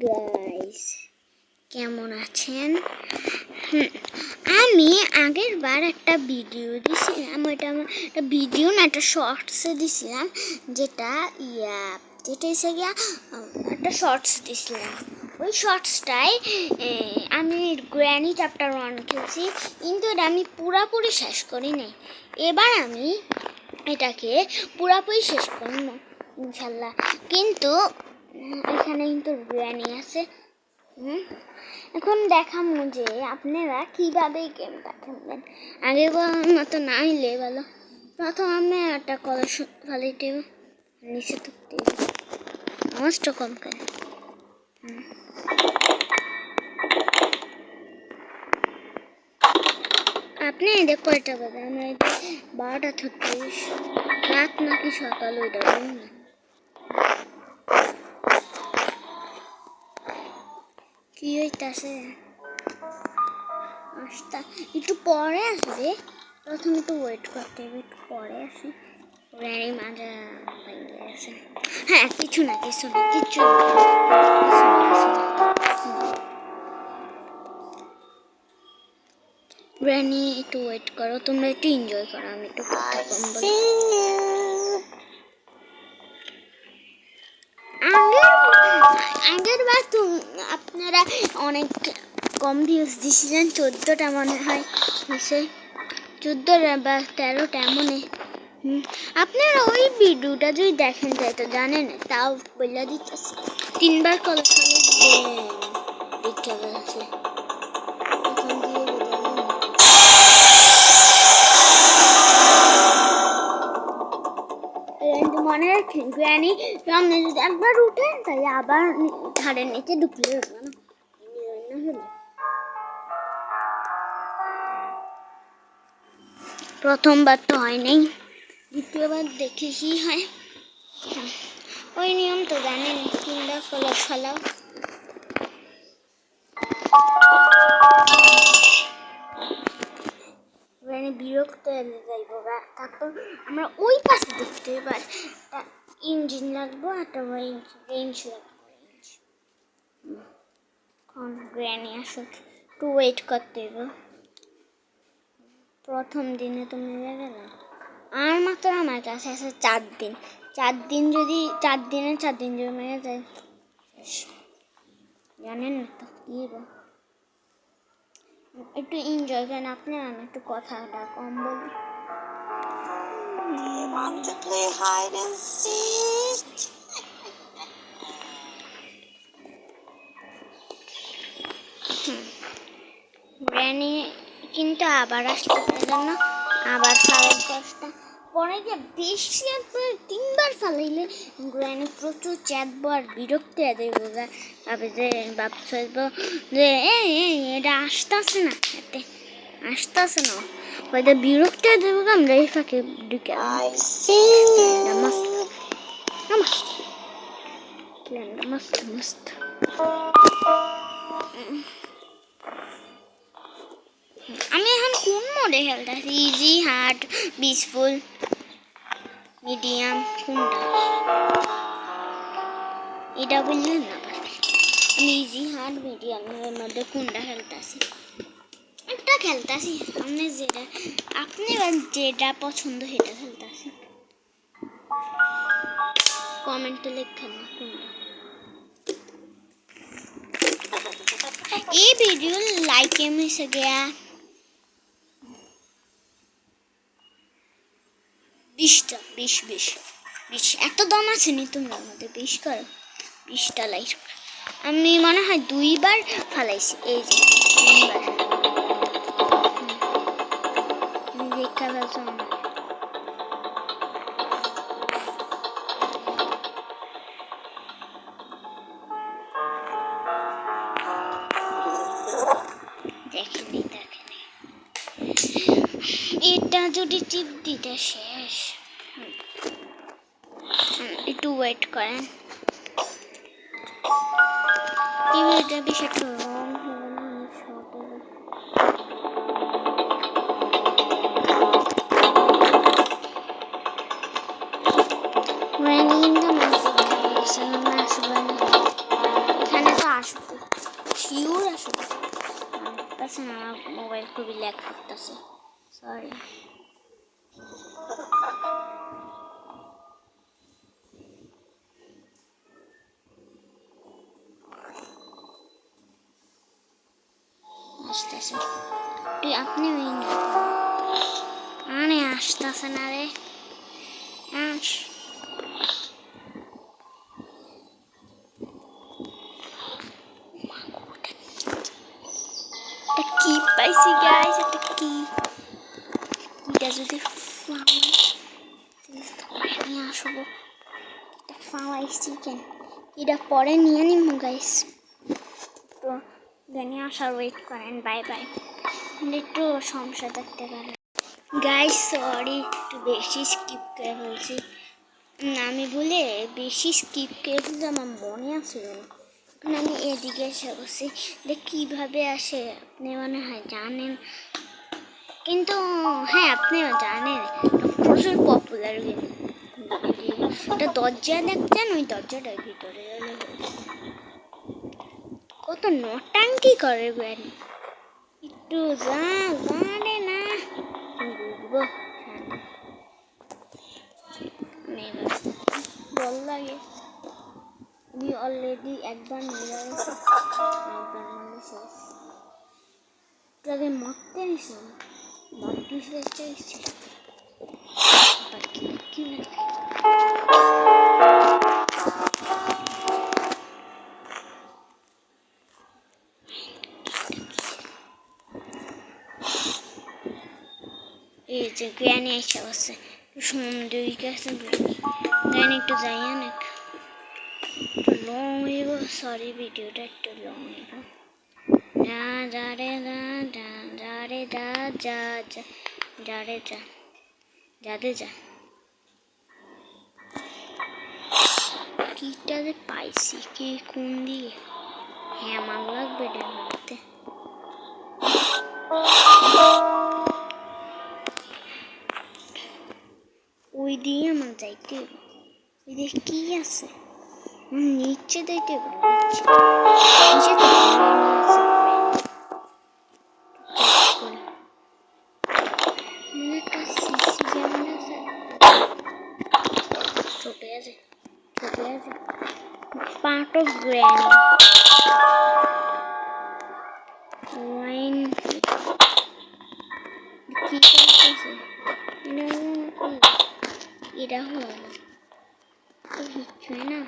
Guys, কেমন আছেন? আমি আগের বার একটা ভিডিও দিছিলাম, ওইটা আমার একটা ভিডিও না, একটা শর্টসে দিছিলাম, যেটা এসে গিয়া একটা শর্টস দিছিলাম। ওই শর্টসটায় আমি গ্র্যানি চ্যাপ্টার 1 খেলছি, কিন্তু এটা আমি পুরাপুরি শেষ করি নাই। এবার আমি এটাকে পুরাপুরি শেষ করব ইনশাল্লাহ। কিন্তু এখানে কিন্তু গ্র্যানি আছে। এখন দেখাবো যে আপনারা কীভাবে গেমটা খেলবেন। আগের মতো না হইলে ভালো। প্রথম আমি একটা কলার ফালিতে নিচে তুলতে আওয়াজটা কম করে। আপনি এদের কয়টা বাজে? আমরা 12:36, রাত নাকি সকাল, ওইটা বলুন না। কি হইতাছে? আসতা একটু পরে আসবে, প্রথমে একটু ওয়েট করতে হবে, একটু পরে আসি। গ্র্যানি মাজা পাইয়ে আছে। হ্যাঁ, কিছু না গ্র্যানি, একটু ওয়েট করো, তোমরা একটু এনজয় করো, আমি একটু কথা কম বলি। আগের বার তো আপনারা অনেক কম ভিউজ দিয়েছিলেন, 14টা মনে হয়, 14 বা 13টা মনে। আপনারা ওই ভিডিওটা যদি দেখেন যায় তো জানেন, তাও বলে দিতেছি 3বার কলেজ দেখতে আছে। মনে রাখেন, গ্র্যানি সামনে যদি একবার উঠেন তাই আবার ধারের নিচে ঢুকলে প্রথমবার তো হয় নাই, দ্বিতীয়বার দেখে কি হয়। ওই নিয়ম তো জানেন, 3বার কলেজ ফেলাও। বিরক্ত হয়ে যাইব, তারপর আমরা ওই পাশে দেখতে এবার ইঞ্জিন লাগবো, একটা রেঞ্জ লাগবো। গ্র্যানি আসুক, একটু ওয়েট করতে হইব। প্রথম দিনে তো মেরে গেলাম, আর মাত্র আমার কাছে আছে 4 দিন। 4 দিন যদি 4 দিন যদি মেরে যায়, জানেন না তো কি হইব। একটু এনজয় করেন আপনারা, আমি একটু কথাটা কম বলি। গ্র্যানি কিন্তু আবার আসতে জন্য আবার ফালাই কষ্ট পরে যে বেশি 3বার ফালাইলে গ্র্যানি প্রচুর চাঁদবো আর বিরক্ত হয়ে যাইব। ভাবে যে ভাবব যে এটা আসতেছে না, এতে আসতেছে না, হয়তো বিরক্ত হয়ে যাবো। আমরা এই ফাঁকে ঢুকে মস্ত মস্ত। আমি এখন কোন মোডে খেলতেছি? ইজি, হার্ড, পিসফুল, মিডিয়াম, কোনটা? এটা বললেন না, আমি ইজি, হার্ড, মিডিয়ামের মধ্যে কোনটা খেলতেছি? একটা খেলতেছি, আপনি যেটা পছন্দ সেটা খেলতেছি। কমেন্টে লেখেন না কোনটা। এই ভিডিও লাইক এসে গিয়া 20 এত দাম আছে নি, তোমরা আমাদের 20 করো, 20টা লাইক। আমি মনে হয় 2বার ফালাইছি, এই যে 3বার দেখা ফেলছো। দেখেনি এটা যদি টিপ দিতে শেষ, একটু ওয়েট করেন। এটা বেশি একটু রং হবে না, অনেক শর্ট হবে। এখানে তো দেখতেছেন আমার মোবাইল খুবই ল্যাগ করতেছে, সরি। আসতেছে তুই আপনি আরে আসতেছে না রে, আস। কি পাইছি গাইস, এটা কি? এটা যদি নিয়ে আসবো, এটা ফাওয়াই চিকেন, এটা পরে নিয়ে নিব গাইস। তো জানি আসার ওয়েট করেন, বাই বাই। একটু সমস্যা থাকতে পারে গাইস, সরি একটু বেশি স্কিপ করে ফেলছি। আমি বলে বেশি স্কিপ করে ফেলছি, আমার মনে আসছিল না। এখন আমি এদিকে এসে বসি, দেখ কীভাবে আসে আপনি মনে হয় জানেন, কিন্তু হ্যাঁ আপনিও জানেন প্রচুর পপুলার গেম। এটা দরজা দেখছেন, ওই দরজাটার ভিতরে গেলে কত নটাঙ্কি করে গেন, একটু জানে না ঘুরবো বল লাগে। আমি অলরেডি একবার মেরে গেছি, একবার মারলে শেষ। তাকে মারতে নিছিলাম, মারতে শেষ কি এই যে গ্র্যানি এসে বসে সমুদ্রের কাছে। গ্র্যানি একটু যাইয়া না, একটু লং হইব, সরি ভিডিওটা একটু লং হইব। যা যা রে যা যা যা রে যা যা যা যা রে যা যাতে যা। কিটা যে পাইছি কি কোন দিয়ে, হ্যাঁ আমার লাগবে ডানতে। ওই দিয়ে আমার যাইতে, ওই দিয়ে কি আছে নিচে যাইতে ছোটে আছে, ছোটে আছে পার্ট অফ গ্র্যানি ওয়াইন। কি করতেছে এটা হলো কিচ্ছু না।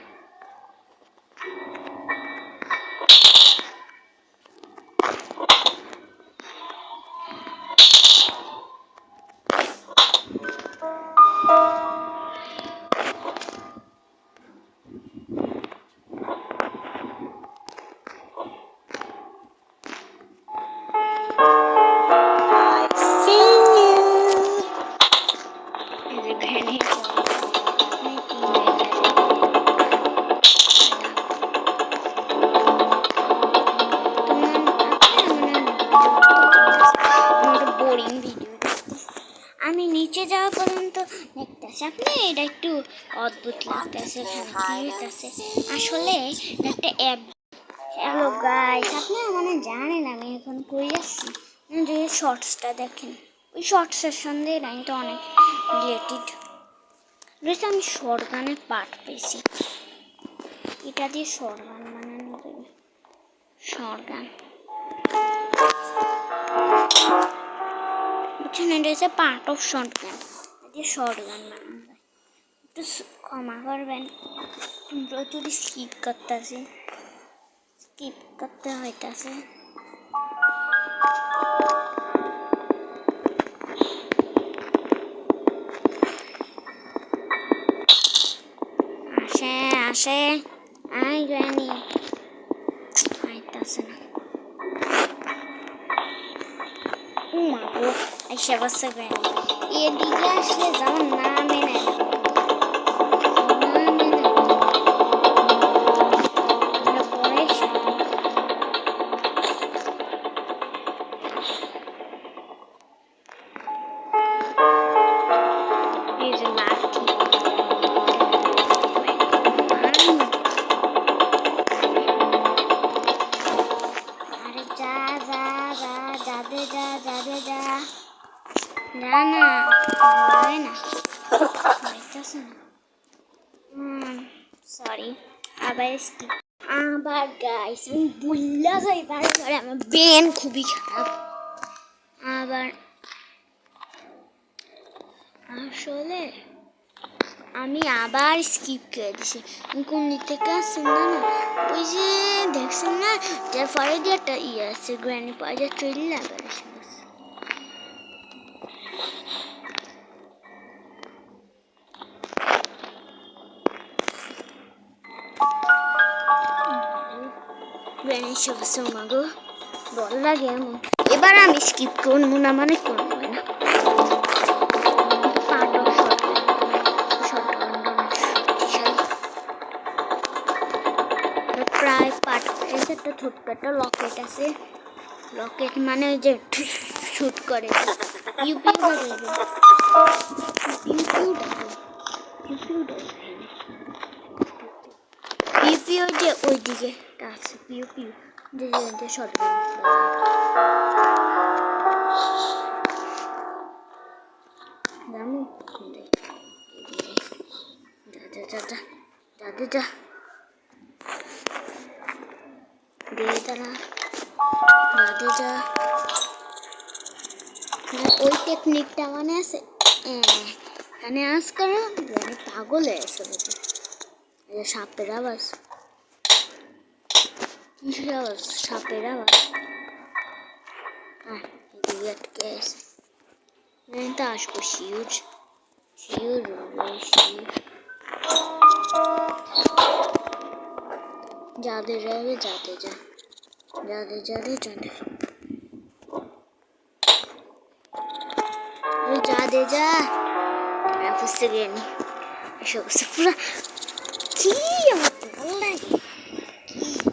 আমি নিচে যাওয়া পর্যন্ত দেখতেছি, আপনি এটা একটু অদ্ভুত লাগতেছে, এখানে কি হইতেছে আসলে একটা অ্যাপ। হ্যালো গাইস, আপনি মানে জানেন আমি এখন কই যাচ্ছি, যে শর্টসটা দেখেন, ওই শর্টসের সঙ্গে লাইনটা অনেক রিলেটেড রয়েছে। আমি শর্ট গানের পার্ট পেয়েছি, এটা দিয়ে শর্ট গান বানানো যাবে। শর্ট গান বুঝছেন, এটা হচ্ছে পার্ট অফ শর্ট গান, দিয়ে শর্ট গান বানানো যায়। একটু ক্ষমা করবেন, প্রচুর স্কিপ করতেছি, স্কিপ করতে হইতাছে। আসে আসে আই গ্র্যানি, আইতাছে না। ও মা গো, আইসা বসে গ্র্যানি, এদিকে আসলে যাওয়ার নামে নেয় না। যা যা যা যা যা যা না লাগে না দেখতেছে না সরি আবার স্কিপ আবার গাইস আমি বুল্লা যাই বারে বারে আমার ব্রেন খুবই খারাপ আবার আসলে আমি আবার স্কিপ করে দিছি কোন দিক থেকে আসছেন না ওই যে দেখছেন না যার পরে যে একটা ইয়ে আছে গ্র্যানি পাওয়া যায় চলে আবার এসে গেছে গ্র্যানি এসে গেছে মাগো ডর লাগে এমন এবার আমি স্কিপ করবো না মানে করবো না প্রায় পাট এসে একটা ছোটখাটো লকেট আছে লকেট মানে ওই যে শুট করে পিউ পিউ ডাকবে পিউ পিউ ডাকবে পিউ পিউ ডাকবে পিউ পিউ যে ওই দিকে আছে পিউ পিউ যে শর্ট জানো যা যা যা যা যা যা দিয়ে তারা রাধে যা ওই টেকনিকটা মানে আছে এখানে আজ করে পাগল হয়ে এসে গেছে সাপের আওয়াজ কিসের আওয়াজ সাপের আওয়াজ হ্যাঁ এদিকে আটকে আছে তো আসবো শিউর শিউর শিউর যাদের যাবে যাদের যা যাদের যাদের যাদের যাদের যা বুঝতে গেনি এসব পুরো কি আমার ভালো লাগে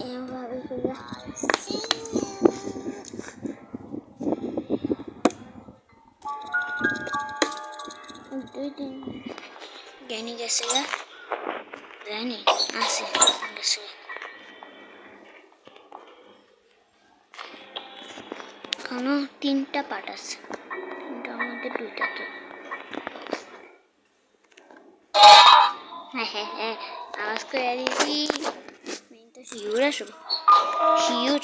এভাবে দুই দিন জ্ঞানী গেছে গা জ্ঞানী আছে গেছে এখনো 3টা পার্ট আছে 3টার মধ্যে 2টা তো হ্যাঁ আওয়াজ করে দিয়েছি আমি তো শিউর আসবো শিউর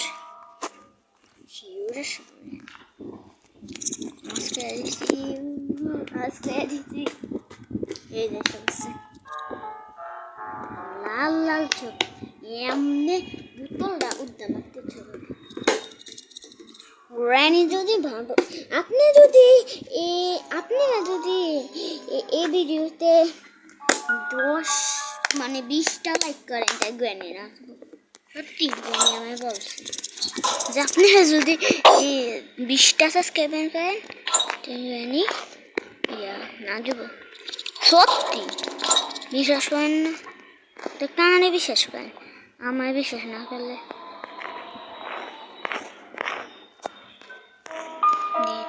আসবো আওয়াজ করে দিয়েছি এই যে সমস্যা লাল লাল চোখ এমনি বোতলটা উদ্যান মারতে ছবি রানী যদি ভাবো আপনারা যদি এই ভিডিওতে 10 মানে 20টা লাইক করেন তাই গ্র্যানি রাখবো সত্যি গ্র্যানি আমায় বলছে যে আপনারা যদি 20টা সাবস্ক্রাইব করেন তাই গ্র্যানি না দেবো সত্যি বিশ্বাস করেন না তো কানে বিশ্বাস করেন আমায় বিশ্বাস না করলে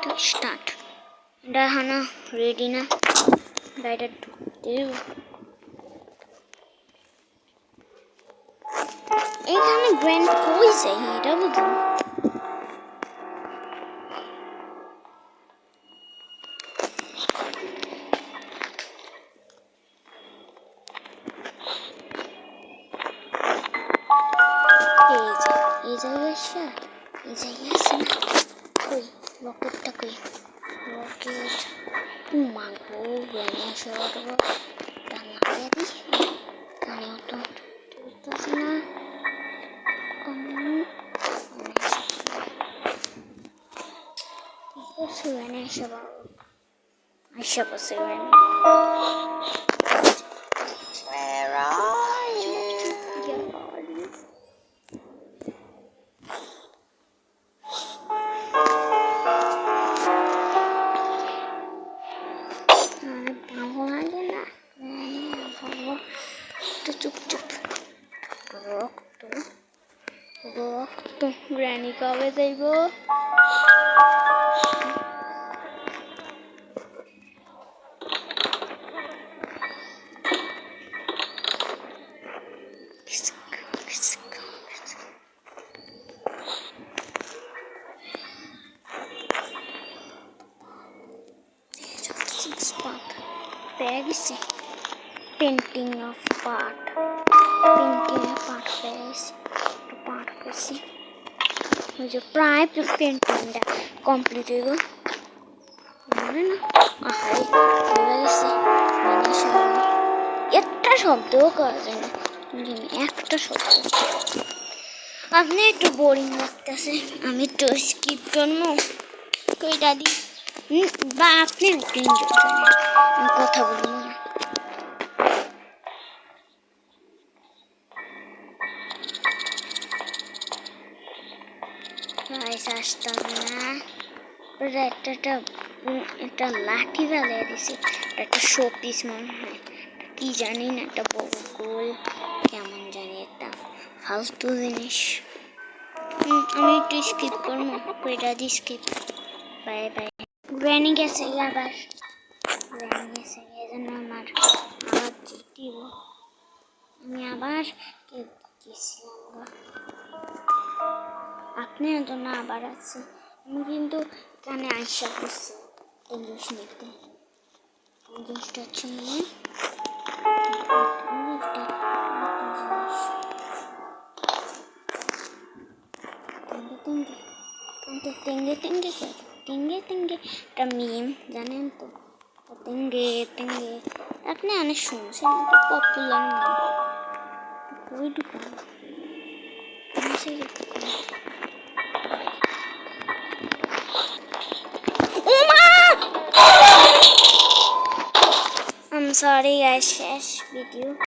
তো স্টার্ট এটা হানা রেডি না গাড়িটা ঢুকতে এখানে গ্র্যান্ড কই যায় এটা বুঝুন এই জায়গায় আসে না কই লকেটটা কই লকেট মাগো গ্র্যানি এসে উঠবো লাগিয়ে দিই কানে অত তুলতেছি না গ্র্যানি এসে বসে গ্র্যানি চুপ রক্ত গ্র্যানি কবে যাইব পেয়ে গেছি পেন্টিং অফ পার্ট পার্ট পেয়ে গেছি পার্ট পেয়েছি ওই যে প্রায় পেন্টিংটা কমপ্লিট হইব মনে না আহারে হয়ে গেছে একটা শব্দও করা যায় না একটা শব্দ আপনি একটু বোরিং লাগতেছে আমি একটু স্কিপ করবো কইটা দিই বা আপনি একটু এনজয় করেন আমি কথা বলবো না আসতাম না একটা লাঠি ফেলে দিছি একটা শো পিস মনে হয় কি জানি না একটা বড় গোল কেমন জানি একটা ফালতু জিনিস আমি একটু স্কিপ করবো কইটা দিই স্কিপ বাই বাই গ্র্যানি গেছে আবার গ্র্যানি গেছে এজন্য আমার আবার দিব আমি আবার গেছিলাম আপনার জন্য আবার আছে আমি কিন্তু এখানে আশা করছি ইংলিশ নিতে ইংলিশটা হচ্ছে টেঙ্গে টেঙ্গে টেঙ্গে টেঙ্গে একটা মিম জানেন তো টেঙ্গে টেঙ্গে আপনি অনেক শুনছেন পপুলার মিম ওই দোকান I'm sorry guys, শেষ ভিডিও